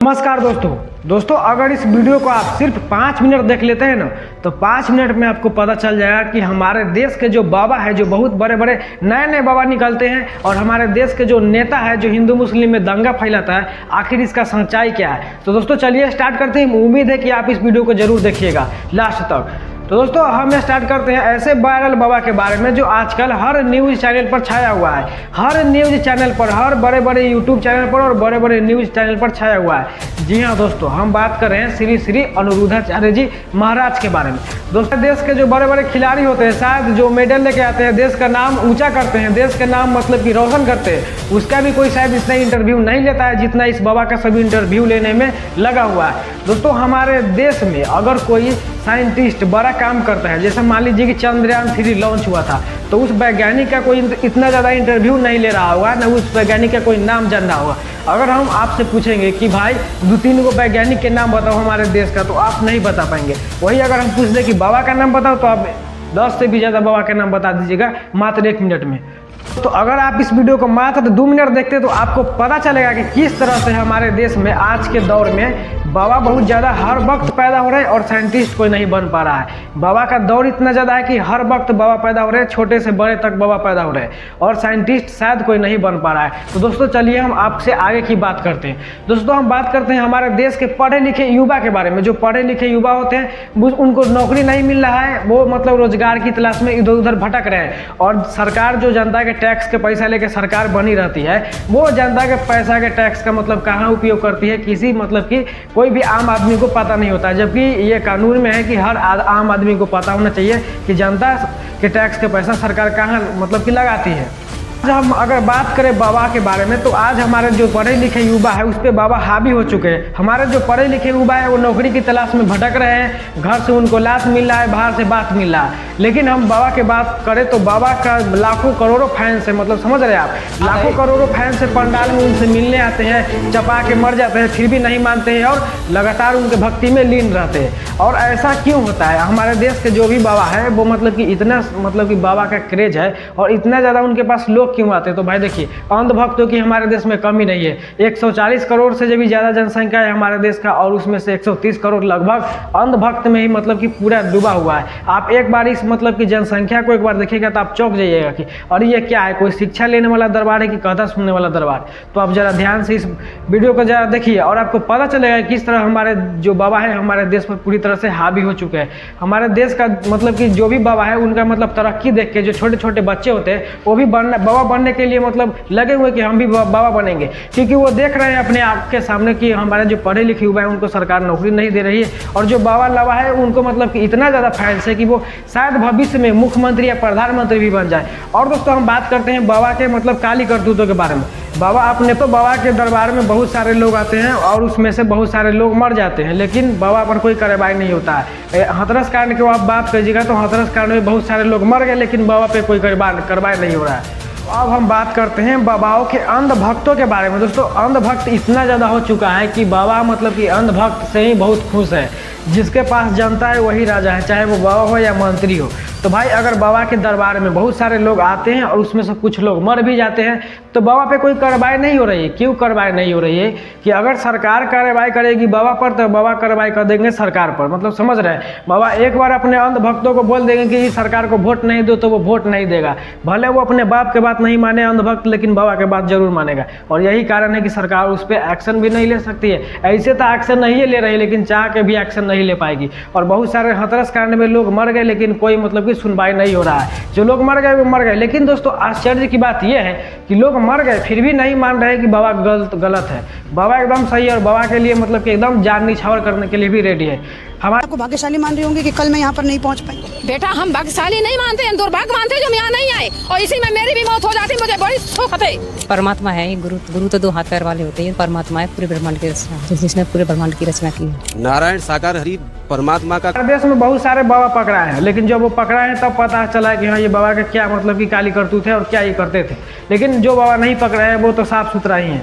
नमस्कार दोस्तों अगर इस वीडियो को आप सिर्फ 5 मिनट देख लेते हैं ना तो 5 मिनट में आपको पता चल जाएगा कि हमारे देश के जो बाबा है, जो बहुत बड़े बड़े नए बाबा निकलते हैं, और हमारे देश के जो नेता है जो हिंदू मुस्लिम में दंगा फैलाता है, आखिर इसका सच्चाई क्या है। तो दोस्तों चलिए स्टार्ट करते हैं। उम्मीद है कि आप इस वीडियो को जरूर देखिएगा लास्ट तक। तो दोस्तों हम स्टार्ट करते हैं ऐसे वायरल बाबा के बारे में जो आजकल हर न्यूज़ चैनल पर छाया हुआ है, हर न्यूज़ चैनल पर, हर बड़े बड़े यूट्यूब चैनल पर और बड़े बड़े न्यूज़ चैनल पर छाया हुआ है। जी हाँ दोस्तों, हम बात कर रहे हैं श्री श्री अनिरुद्धाचार्य जी महाराज के बारे में। दोस्तों देश के जो बड़े बड़े खिलाड़ी होते हैं, शायद जो मेडल लेके आते हैं, देश का नाम ऊंचा करते हैं, देश का नाम मतलब कि रोशन करते हैं, उसका भी कोई शायद इतना इंटरव्यू नहीं लेता है जितना इस बाबा का सभी इंटरव्यू लेने में लगा हुआ है। दोस्तों हमारे देश में अगर कोई साइंटिस्ट बड़ा काम करता है, जैसे मान लीजिए कि चंद्रयान-3 लॉन्च हुआ था, तो उस वैज्ञानिक का कोई इतना ज़्यादा इंटरव्यू नहीं ले रहा होगा, न उस वैज्ञानिक का कोई नाम जान रहा होगा। अगर हम आपसे पूछेंगे कि भाई 2-3 को वैज्ञानिक के नाम बताओ हमारे देश का, तो आप नहीं बता पाएंगे। वही अगर हम पूछ दें कि बाबा का नाम बताओ, तो आप 10 से भी ज़्यादा बाबा का नाम बता दीजिएगा मात्र 1 मिनट में। तो अगर आप इस वीडियो को मात्र 2 मिनट देखते तो आपको पता चलेगा कि किस तरह से हमारे देश में आज के दौर में बाबा बहुत ज़्यादा हर वक्त पैदा हो रहे हैं और साइंटिस्ट कोई नहीं बन पा रहा है। बाबा का दौर इतना ज़्यादा है कि हर वक्त बाबा पैदा हो रहे हैं, छोटे से बड़े तक बाबा पैदा हो रहे हैं, और साइंटिस्ट शायद कोई नहीं बन पा रहा है। तो दोस्तों चलिए हम आपसे आगे की बात करते हैं। दोस्तों हम बात करते हैं हमारे देश के पढ़े लिखे युवा के बारे में। जो पढ़े लिखे युवा होते हैं उनको नौकरी नहीं मिल रहा है, वो मतलब रोजगार की तलाश में इधर उधर भटक रहे हैं, और सरकार जो जनता के टैक्स के पैसा लेके सरकार बनी रहती है, वो जनता के पैसा के टैक्स का मतलब कहाँ उपयोग करती है, किसी मतलब कि कोई भी आम आदमी को पता नहीं होता। जबकि ये कानून में है कि हर आम आदमी को पता होना चाहिए कि जनता के टैक्स के पैसा सरकार कहाँ मतलब कि लगाती है। आज हम अगर बात करें बाबा के बारे में, तो आज हमारे जो पढ़े लिखे युवा है उस पर बाबा हावी हो चुके हैं। हमारे जो पढ़े लिखे युवा है वो नौकरी की तलाश में भटक रहे हैं, घर से उनको लात मिल रहा है, बाहर से बात मिल रहा है। लेकिन हम बाबा की बात करें तो बाबा का लाखों करोड़ों फैंस है, मतलब समझ रहे हैं आप, लाखों करोड़ों फैंस से पंडाल में उनसे मिलने आते हैं, चपा के मर जाते हैं, फिर भी नहीं मानते हैं और लगातार उनके भक्ति में लीन रहते हैं। और ऐसा क्यों होता है? हमारे देश के जो भी बाबा है वो मतलब कि इतना मतलब कि बाबा का क्रेज है और इतना ज़्यादा उनके पास लोग क्यों आते हैं? तो भाई देखिए, अंधभक्तों की हमारे देश में कमी नहीं है। 140 करोड़ से भी ज़्यादा जनसंख्या है हमारे देश का, और उसमें से 130 करोड़ लगभग अंधभक्त में ही मतलब कि पूरा डूबा हुआ है। आप एक बार इस मतलब कि जनसंख्या को एक बार देखिएगा तो आप चौंक जाइएगा कि और ये क्या है, कोई शिक्षा लेने वाला दरबार है कि कथा सुनने वाला दरबार? तो आप ज़रा ध्यान से इस वीडियो को ज़रा देखिए और आपको पता चलेगा किस तरह हमारे जो बाबा है हमारे देश पर पूरी तरह से हावी हो चुके हैं। हमारे देश का मतलब कि जो भी बाबा है उनका मतलब तरक्की देख के जो छोटे छोटे बच्चे होते हैं वो भी बाबा बनने के लिए मतलब लगे हुए कि हम भी बाबा बनेंगे, क्योंकि वो देख रहे हैं अपने आप के सामने कि हमारे जो पढ़े लिखे युवा है उनको सरकार नौकरी नहीं दे रही है, और जो बाबा लवा है उनको मतलब कि इतना ज़्यादा फैंस है कि वो शायद भविष्य में मुख्यमंत्री या प्रधानमंत्री भी बन जाए। और दोस्तों हम बात करते हैं बाबा के मतलब काली करतूतों के बारे में। बाबा अपने तो बाबा के दरबार में बहुत सारे लोग आते हैं और उसमें से बहुत सारे लोग मर जाते हैं, लेकिन बाबा पर कोई कार्रवाई नहीं होता है। हाथरस कांड की आप बात कीजिएगा तो हाथरस कांड में बहुत सारे लोग मर गए, लेकिन बाबा पे कोई कार्रवाई नहीं हो रहा है। अब हम बात करते हैं बाबाओं के अंधभक्तों के बारे में। दोस्तों अंधभक्त इतना ज़्यादा हो चुका है कि बाबा मतलब कि अंधभक्त से ही बहुत खुश है। जिसके पास जनता है वही राजा है, चाहे वो बाबा हो या मंत्री हो। तो भाई अगर बाबा के दरबार में बहुत सारे लोग आते हैं और उसमें से कुछ लोग मर भी जाते हैं तो बाबा पे कोई कार्रवाई नहीं हो रही है। क्यों कार्रवाई नहीं हो रही है? कि अगर सरकार कार्रवाई करेगी बाबा पर तो बाबा कार्रवाई कर देंगे सरकार पर, मतलब समझ रहे हैं। बाबा एक बार अपने अंधभक्तों को बोल देंगे कि इस सरकार को वोट नहीं दो, तो वो वोट नहीं देगा। भले वो अपने बाप के बात नहीं माने अंधभक्त, लेकिन बाबा के बात जरूर मानेगा। और यही कारण है कि सरकार उस पर एक्शन भी नहीं ले सकती है। ऐसे तो एक्शन नहीं ले रही, लेकिन चाह के भी एक्शन नहीं ले पाएगी। और बहुत सारे हाथरस कांड में लोग मर गए, लेकिन कोई मतलब कि सुनवाई नहीं हो रहा है। जो लोग मर गए वो मर गए, लेकिन दोस्तों आश्चर्य की बात यह है कि लोग मर गए फिर भी नहीं मान रहे कि बाबा गलत है। बाबा एकदम सही है और बाबा के लिए मतलब कि एकदम जान निछावर करने के लिए भी रेडी है। हमारे को भाग्यशाली मान रही होंगे कि कल मैं यहाँ पर नहीं पहुँच पाई। बेटा हम भाग्यशाली नहीं मानते हैं, दुर्भाग्य मानते हैं जो हम यहाँ नहीं आए, और इसी में मेरी भी मौत हो जाती, मुझे बड़ी शोक है। परमात्मा है, गुरु तो 2 हाथ पैर वाले होते हैं। परमात्मा है पूरे ब्रह्मांड की रचना, जिसने पूरे ब्रह्मांड की रचना की है। नारायण साकार हरि परमात्मा का। देश में बहुत सारे बाबा पकड़ाए हैं, लेकिन जब वो पकड़ाए हैं तब पता चला कि हाँ ये बाबा का क्या मतलब कि काली करतूत है और क्या ये करते थे। लेकिन जो बाबा नहीं पकड़ाए हैं वो तो साफ सुथरा ही है।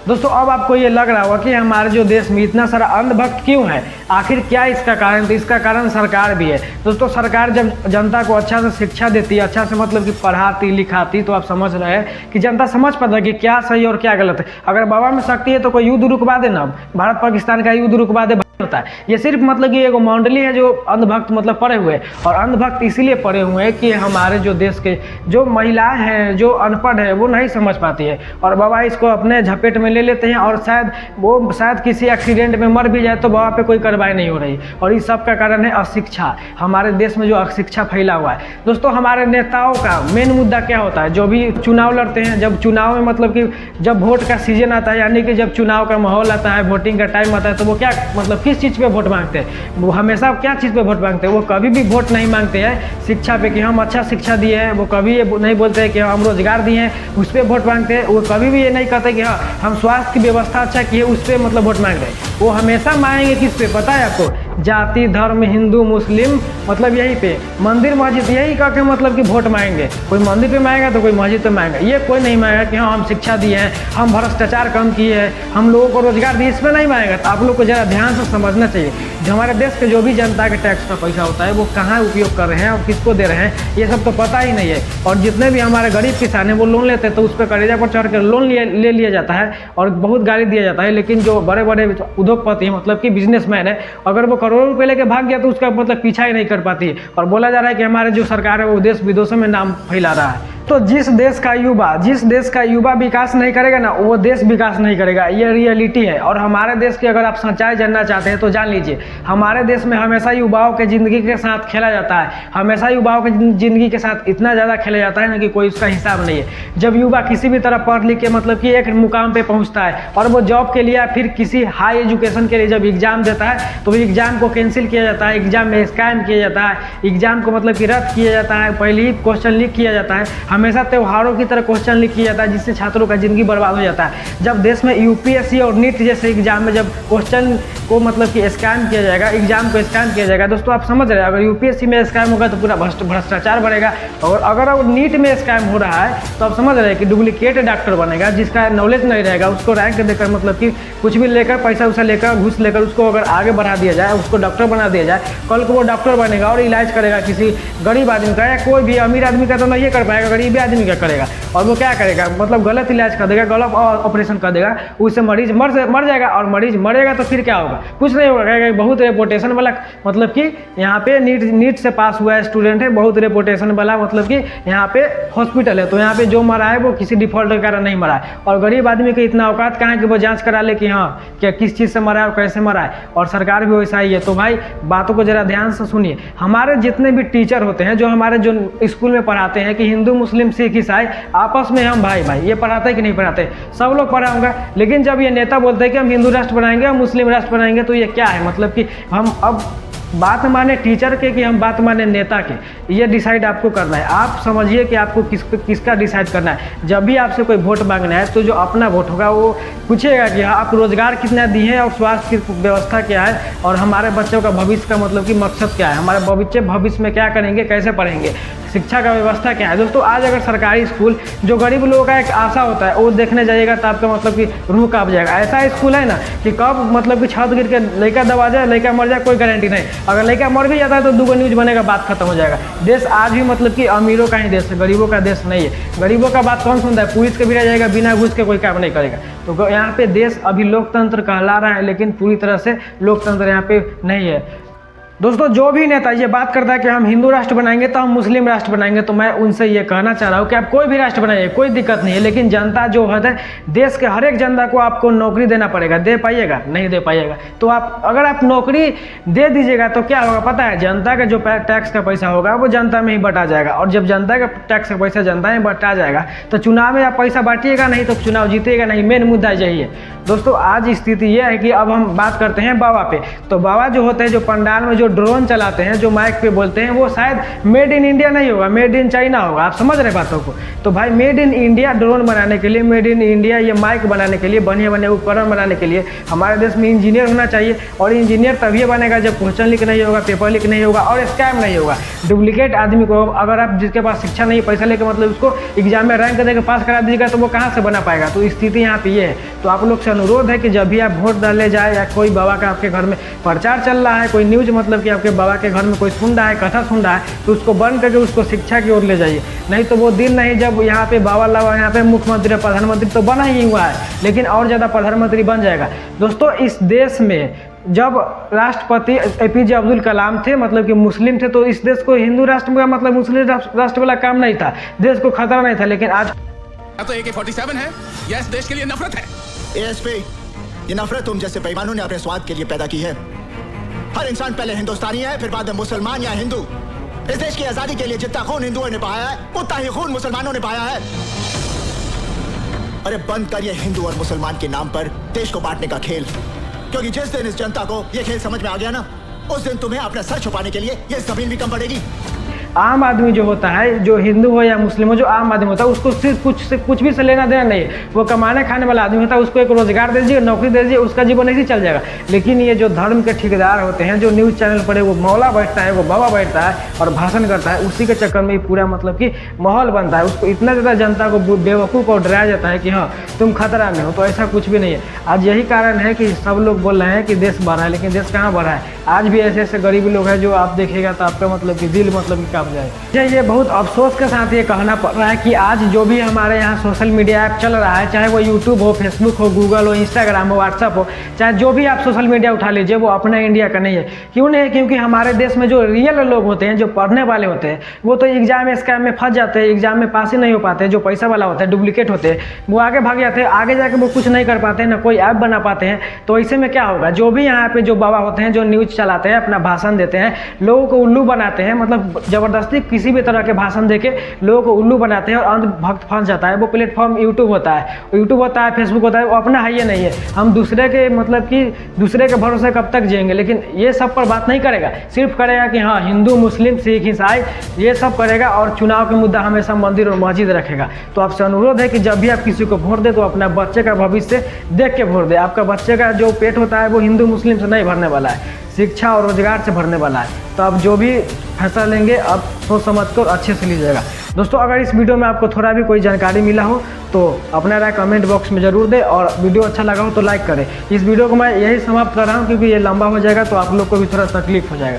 दोस्तों अब आपको ये लग रहा होगा कि हमारे जो देश में इतना सारा अंधभक्त क्यों है, आखिर क्या इसका कारण। तो इसका कारण सरकार भी है। दोस्तों सरकार जब जनता को अच्छा से शिक्षा देती है, अच्छा से मतलब कि पढ़ाती लिखाती, तो आप समझ रहे हैं कि जनता समझ पाता है कि क्या सही और क्या गलत है। अगर बाबा में शक्ति है तो कोई युद्ध रुकवा देना, भारत पाकिस्तान का युद्ध रुकवा दे होता है। ये सिर्फ मतलब कि एगो मंडली है जो अंधभक्त मतलब पड़े हुए हैं, और अंधभक्त इसीलिए पड़े हुए हैं कि हमारे जो देश के जो महिलाएं हैं, जो अनपढ़ है, वो नहीं समझ पाती है, और बाबा इसको अपने झपेट में ले लेते हैं, और शायद किसी एक्सीडेंट में मर भी जाए तो बाबा पे कोई कार्रवाई नहीं हो रही। और इस सब का कारण है अशिक्षा। हमारे देश में जो अशिक्षा फैला हुआ है। दोस्तों हमारे नेताओं का मेन मुद्दा क्या होता है, जो भी चुनाव लड़ते हैं, जब चुनाव में मतलब कि जब वोट का सीजन आता है, यानी कि जब चुनाव का माहौल आता है, वोटिंग का टाइम आता है, तो वो क्या मतलब किस चीज़ पे वोट मांगते हैं। वो हमेशा क्या चीज़ पे वोट मांगते हैं, वो कभी भी वोट नहीं मांगते हैं शिक्षा पे कि हम अच्छा शिक्षा दिए हैं। वो कभी ये नहीं बोलते हैं कि हम रोजगार दिए हैं, उस पर वोट मांगते हैं। वो कभी भी ये नहीं कहते कि हाँ हम स्वास्थ्य की व्यवस्था अच्छा किए, उस पर मतलब वोट मांग रहे हैं। वो हमेशा मांगेंगे किस पे, पता है आपको, जाति धर्म हिंदू मुस्लिम, मतलब यही पे मंदिर मस्जिद, यही कह के मतलब कि वोट मांगेंगे। कोई मंदिर पे मांगेगा तो कोई मस्जिद पे मांगेगा। ये कोई नहीं मांगेगा कि हाँ हम शिक्षा दिए हैं, हम भ्रष्टाचार कम किए हैं, हम लोगों को रोजगार दिए, इसमें नहीं मांगेगा। तो आप लोग को ज़रा ध्यान से समझना चाहिए जो हमारे देश के जो भी जनता के टैक्स का पैसा होता है वो कहाँ उपयोग कर रहे हैं और किसको दे रहे हैं, ये सब तो पता ही नहीं है। और जितने भी हमारे गरीब किसान हैं वो लोन लेते हैं तो उस पर करेजा पर चढ़ कर लोन ले लिया जाता है और बहुत गाली दिया जाता है। लेकिन जो बड़े बड़े उद्योगपति हैं, मतलब कि बिजनेसमैन है, अगर वो करोड़ों रुपये लेके भाग गया तो उसका मतलब पीछा ही नहीं कर पाती है। और बोला जा रहा है कि हमारे जो सरकार है वो देश विदेशों में नाम फैला रहा है। तो जिस देश का युवा विकास नहीं करेगा ना, वो देश विकास नहीं करेगा। ये रियलिटी है। और हमारे देश की अगर आप सच्चाई जानना चाहते हैं तो जान लीजिए, हमारे देश में हमेशा युवाओं के ज़िंदगी के साथ खेला जाता है। हमेशा युवाओं के ज़िंदगी के साथ इतना ज़्यादा खेला जाता है ना कि कोई उसका हिसाब नहीं है। जब युवा किसी भी तरह पढ़ लिख के मतलब कि एक मुकाम पे पहुंचता है और वो जॉब के लिए या फिर किसी हाई एजुकेशन के लिए जब एग्ज़ाम देता है तो एग्ज़ाम को कैंसिल किया जाता है, एग्ज़ाम में स्कैम किया जाता है, एग्ज़ाम को मतलब कि रद्द किया जाता है, पहले ही क्वेश्चन लीक किया जाता है, हमेशा त्योहारों की तरह क्वेश्चन लीक किया जाता है, जिससे छात्रों का ज़िंदगी बर्बाद हो जाता है। जब देश में यूपीएससी और नीट जैसे एग्जाम में जब क्वेश्चन को मतलब कि स्कैम किया जाएगा, एग्जाम को स्कैम किया जाएगा, दोस्तों आप समझ रहे हैं, अगर यूपीएससी में स्कैम होगा तो पूरा भ्रष्टाचार बढ़ेगा। और अगर नीट में स्कैम हो रहा है तो आप समझ रहे हैं कि डुप्लीकेट डॉक्टर बनेगा, जिसका नॉलेज नहीं रहेगा, उसको रैंक देकर मतलब कि कुछ भी लेकर पैसा वैसा लेकर घूस लेकर उसको अगर आगे बढ़ा दिया जाए, उसको डॉक्टर बना दिया जाए, कल को वो डॉक्टर बनेगा और इलाज करेगा किसी गरीब आदमी का, या कोई भी अमीर आदमी का तो नहीं कर पाएगा, गरीब आदमी का करेगा। और वो क्या करेगा, मतलब गलत इलाज कर देगा, गलत ऑपरेशन कर देगा, उससे मरीज मर जाएगा। और मरीज मरेगा तो फिर क्या होगा, कुछ नहीं होगा, कहेगा बहुत रेपुटेशन वाला, मतलब कि यहाँ पे नीट से पास हुआ है स्टूडेंट है, बहुत रेपुटेशन वाला, मतलब कि यहाँ पे हॉस्पिटल है, तो यहाँ पे जो मरा है वो किसी डिफॉल्ट के कारण नहीं मरा है। और गरीब आदमी के इतना औकात कहाँ है कि वो जांच करा ले कि हाँ क्या किस चीज़ से मरा है और कैसे मरा है। और सरकार भी वैसा ही है। तो भाई बातों को जरा ध्यान से सुनिए। हमारे जितने भी टीचर होते हैं, जो हमारे जो स्कूल में पढ़ाते हैं कि हिंदू मुस्लिम सिख ईसाई आपस में हम भाई भाई, ये पढ़ाते हैं कि नहीं पढ़ाते, सब लोग पढ़ा होंगे। लेकिन जब ये नेता बोलते हैं कि हम हिंदू राष्ट्र बनाएंगे, हम मुस्लिम राष्ट्र बनाएंगे, तो ये क्या है, मतलब कि हम अब बात माने टीचर के कि हम बात माने नेता के, ये डिसाइड आपको करना है। आप समझिए कि आपको किसका डिसाइड करना है। जब भी आपसे कोई वोट मांगना है तो जो अपना वोट होगा वो पूछेगा कि आप रोजगार कितना दिए हैं और स्वास्थ्य की व्यवस्था क्या है और हमारे बच्चों का भविष्य का मतलब कि मकसद क्या है, हमारे भविष्य में क्या करेंगे, कैसे पढ़ेंगे, शिक्षा का व्यवस्था क्या है। दोस्तों आज अगर सरकारी स्कूल, जो गरीब लोगों का एक आशा होता है, वो देखने जाइएगा तो आपका मतलब कि रूह कांप जाएगा। ऐसा स्कूल है ना कि कब मतलब कि छत गिर के लड़का दबा जाए, लड़का मर जाए, कोई गारंटी नहीं। अगर लड़का मर भी जाता है तो 2 न्यूज़ बनेगा, बात खत्म हो जाएगा। देश आज भी मतलब कि अमीरों का ही देश है, गरीबों का देश नहीं है। गरीबों का बात कौन सुनता है, पुलिस के भी जाएगा, बिना घूस के कोई काम नहीं करेगा। तो यहाँ पे देश अभी लोकतंत्र कहला रहा है, लेकिन पूरी तरह से लोकतंत्र यहाँ पे नहीं है। दोस्तों जो भी नेता ये बात करता है कि हम हिंदू राष्ट्र बनाएंगे तो हम मुस्लिम राष्ट्र बनाएंगे, तो मैं उनसे ये कहना चाह रहा हूँ कि आप कोई भी राष्ट्र बनाइए, कोई दिक्कत नहीं है, लेकिन जनता जो है, देश के हर एक जनता को आपको नौकरी देना पड़ेगा। दे पाइएगा, नहीं दे पाइएगा। तो आप अगर आप नौकरी दे दीजिएगा तो क्या होगा पता है, जनता का जो टैक्स का पैसा होगा वो जनता में ही बटा जाएगा। और जब जनता का टैक्स का पैसा जनता में बटा जाएगा तो चुनाव में आप पैसा बांटिएगा नहीं तो चुनाव जीतेगा नहीं। मेन मुद्दा यही है। दोस्तों आज स्थिति यह है कि अब हम बात करते हैं बाबा पे। तो बाबा जो होते हैं, जो पंडाल में जो ड्रोन चलाते हैं, जो माइक पे बोलते हैं, वो शायद मेड इन इंडिया नहीं होगा, मेड इन चाइना होगा। आप समझ रहे बातों को? तो भाई मेड इन इंडिया ड्रोन बनाने के लिए, मेड इन इंडिया ये माइक बनाने के लिए, बढ़िया बढ़िया उपकरण बनाने के लिए हमारे देश में इंजीनियर होना चाहिए। और इंजीनियर तभी बनेगा जब क्वेश्चन लीक नहीं होगा, पेपर लीक नहीं होगा और स्कैम नहीं होगा। डुप्लीकेट आदमी को, अगर आप जिसके पास शिक्षा नहीं, पैसा लेकर मतलब उसको एग्जाम में रैंक देकर पास करा दीजिएगा तो वो कहाँ से बना पाएगा? तो स्थिति यहाँ पे ये है। तो आप लोग से अनुरोध है कि जब भी आप वोट डालने जाए या कोई बाबा का आपके घर में प्रचार चल रहा है, कोई न्यूज मतलब कि आपके बाबा के घर में कोई सुन रहा है, कथा सुन रहा है, तो उसको बंद करके उसको शिक्षा की ओर ले जाइए। नहीं तो वो दिन नहीं जब यहाँ पे बाबा लावा, यहाँ पे मुख्यमंत्री, प्रधानमंत्री तो बना ही हुआ है, लेकिन और ज़्यादा प्रधानमंत्री बन जाएगा। दोस्तों इस देश में जब राष्ट्रपति APJ अब्दुल कलाम थे, मतलब कि मुस्लिम थे, तो इस देश को हिंदू राष्ट्र का मतलब मुस्लिम राष्ट्र वाला काम नहीं था, देश को खतरा नहीं था। लेकिन आज तो AK-47 है या इस देश के लिए नफरत है? ASP, ये नफरत तुम जैसे बेईमानों ने अपने स्वार्थ के लिए पैदा की है। हर इंसान पहले हिंदुस्तानी है, फिर बाद में मुसलमान या हिंदू। इस देश की आजादी के लिए जितना खून हिंदुओं ने बहाया है, उतना ही खून मुसलमानों ने बहाया है। अरे बंद करिए हिंदू और मुसलमान के नाम पर देश को बांटने का खेल, क्योंकि जिस दिन इस जनता को ये खेल समझ में आ गया ना, उस दिन तुम्हें अपना सर छुपाने के लिए ये जमीन भी कम पड़ेगी। आम आदमी जो होता है, जो हिंदू हो या मुस्लिम हो, जो आम आदमी होता है, उसको सिर्फ कुछ भी से लेना देना नहीं है। वो कमाने खाने वाला आदमी होता है, उसको एक रोजगार दे दीजिए, नौकरी दे दीजिए, उसका जीवन ऐसे चल जाएगा। लेकिन ये जो धर्म के ठेकेदार होते हैं, जो न्यूज़ चैनल पर वो मौला बैठता है, वो बाबा बैठता है और भाषण करता है, उसी के चक्कर में पूरा मतलब कि माहौल बनता है। उसको इतना ज़्यादा जनता को बेवकूफ़ और डराया जाता है कि हाँ तुम खतरा में हो। तो ऐसा कुछ भी नहीं है। आज यही कारण है कि सब लोग बोल रहे हैं कि देश बढ़ा है, लेकिन देश कहाँ बढ़ा है? आज भी ऐसे ऐसे गरीब लोग हैं जो आप देखेगा तो आपका मतलब कि दिल मतलब कि कांप जाएगा। ये बहुत अफसोस के साथ ये कहना पड़ रहा है कि आज जो भी हमारे यहाँ सोशल मीडिया ऐप चल रहा है, चाहे वो यूट्यूब हो, फेसबुक हो, गूगल हो, इंस्टाग्राम हो, व्हाट्सअप हो, चाहे जो भी आप सोशल मीडिया उठा लीजिए, वो अपना इंडिया का नहीं है। क्यों नहीं है? क्योंकि हमारे देश में जो रियल लोग होते हैं, जो पढ़ने वाले होते हैं, वो तो एग्जाम स्कैम में फंस जाते हैं, एग्जाम में पास ही नहीं हो पाते। जो पैसा वाला होता है, डुप्लीकेट होते हैं, वो आगे भाग जाते हैं, आगे जाके वो कुछ नहीं कर पाते हैं, ना कोई ऐप बना पाते हैं। तो ऐसे में क्या होगा? जो भी यहाँ पे जो बाबा होते हैं, जो न्यूज़ चलाते हैं, अपना भाषण देते हैं, लोगों को उल्लू बनाते हैं, मतलब ज़बरदस्ती किसी भी तरह के भाषण देके लोगों को उल्लू बनाते हैं और अंधभक्त फंस जाता है। वो प्लेटफॉर्म यूट्यूब होता है, फेसबुक होता है, वो अपना है ये नहीं है। हम दूसरे के मतलब कि दूसरे के भरोसे कब तक जिएंगे? लेकिन ये सब पर बात नहीं करेगा, सिर्फ करेगा कि हाँ हिंदू, मुस्लिम, सिख, ईसाई, ये सब करेगा और चुनाव के मुद्दा हमेशा मंदिर और मस्जिद रखेगा। तो आपसे अनुरोध है कि जब भी आप किसी को वोट दें तो अपना बच्चे का भविष्य देख के वोट दें। आपका बच्चे का जो पेट होता है वो हिंदू मुस्लिम से नहीं भरने वाला है, शिक्षा और रोजगार से भरने वाला है। तो आप जो भी फैसला लेंगे आप सोच समझ कर अच्छे से लीजिएगा। दोस्तों अगर इस वीडियो में आपको थोड़ा भी कोई जानकारी मिला हो तो अपना राय कमेंट बॉक्स में जरूर दें, और वीडियो अच्छा लगा हो तो लाइक करें। इस वीडियो को मैं यही समाप्त कर रहा हूँ क्योंकि ये लंबा हो जाएगा तो आप लोग को भी थोड़ा तकलीफ हो जाएगा।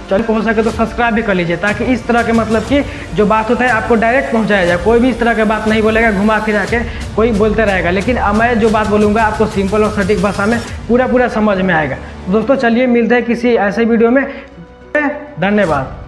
चलिए हो सके तो सब्सक्राइब भी कर लीजिए, ताकि इस तरह के मतलब कि जो बात होता है आपको डायरेक्ट पहुंचाया जाए। कोई भी इस तरह की बात नहीं बोलेगा, घुमा फिरा के कोई बोलते रहेगा, लेकिन मैं जो बात बोलूँगा आपको सिंपल और सटीक भाषा में पूरा समझ में आएगा। दोस्तों चलिए मिलते हैं किसी ऐसे वीडियो में। धन्यवाद।